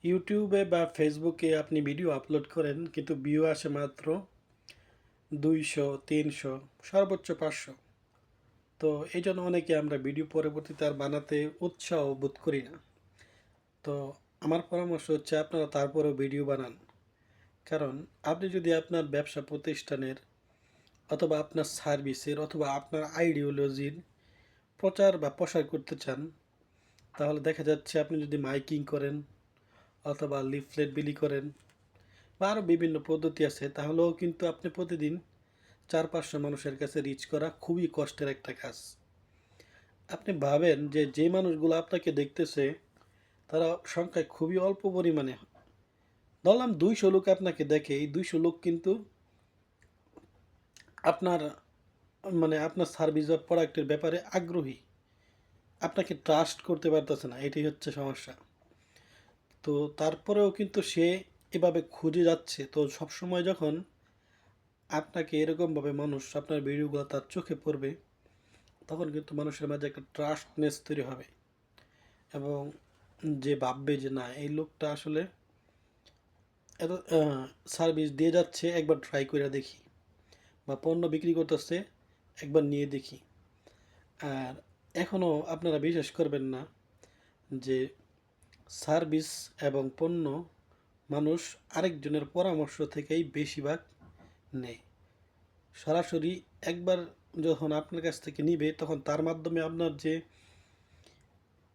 ইউটিউবে বা ফেসবুকে আপনি ভিডিও আপলোড করেন কিন্তু ভিউ আসে মাত্র 200, 300, সর্বোচ্চ 500। তো এই জন্য অনেকে আমরা ভিডিও পরবর্তীতে আর বানাতে উৎসাহ বোধ করি না। তো আমার পরামর্শ হচ্ছে আপনারা তারপরেও ভিডিও বানান। কারণ আপনি যদি আপনার ব্যবসা প্রতিষ্ঠানের অথবা আপনার সার্ভিসের অথবা আপনার আইডিওলজির প্রচার বা প্রসার করতে চান, তাহলে দেখা যাচ্ছে আপনি যদি মাইকিং করেন অথবা লিফলেট বিলি করেন বা আরও বিভিন্ন পদ্ধতি আছে, তাহলেও কিন্তু আপনি প্রতিদিন 400-500 মানুষের কাছে রিচ করা খুবই কষ্টের একটা কাজ। আপনি ভাবেন যে যে মানুষগুলো আপনাকে দেখতেছে তারা সংখ্যায় খুবই অল্প পরিমাণে, ধরলাম 200 লোক আপনাকে দেখে, এই 200 লোক কিন্তু আপনার আপনার সার্ভিস বা প্রোডাক্টের ব্যাপারে আগ্রহী, আপনাকে ট্রাস্ট করতে পারতেছে না, এটাই হচ্ছে সমস্যা। তো তারপরেও কিন্তু সে এভাবে খুঁজে যাচ্ছে। তো সবসময় যখন আপনাকে এরকমভাবে মানুষ আপনার ভিডিওগুলো তার চোখে পড়বে, তখন কিন্তু মানুষের মাঝে একটা ট্রাস্টনেস তৈরি হবে এবং যে ভাববে যে না, এই লোকটা আসলে এত সার্ভিস দিয়ে যাচ্ছে, একবার ট্রাই করে দেখি, বা পণ্য বিক্রি করতেছে, একবার নিয়ে দেখি। আর এখনও আপনারা বিশ্বাস করবেন না যে সার্ভিস এবং পণ্য মানুষ আরেকজনের পরামর্শ থেকেই বেশিরভাগ নেয়। সরাসরি একবার যখন আপনার কাছ থেকে নিবে, তখন তার মাধ্যমে আপনার যে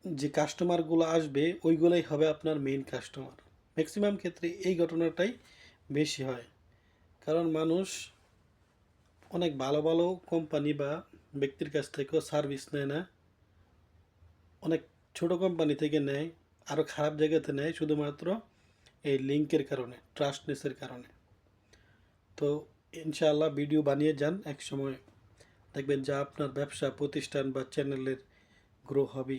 যে কাস্টমারগুলো আসবে ওইগুলোই হবে আপনার মেইন কাস্টমার। ম্যাক্সিমাম ক্ষেত্রে এই ঘটনাটাই বেশি হয়। কারণ মানুষ অনেক ভালো ভালো কোম্পানি বা ব্যক্তির কাছ থেকেও সার্ভিস নেয় না, অনেক ছোট কোম্পানি থেকে নেয়, আরও খারাপ জায়গাতে নেয়, শুধুমাত্র এই লিঙ্কের কারণে, ট্রাস্টনেসের কারণে। তো ইনশাআল্লাহ ভিডিও বানিয়ে যান, এক সময় দেখবেন যা আপনার ব্যবসা প্রতিষ্ঠান বা চ্যানেলের গ্রো হবে।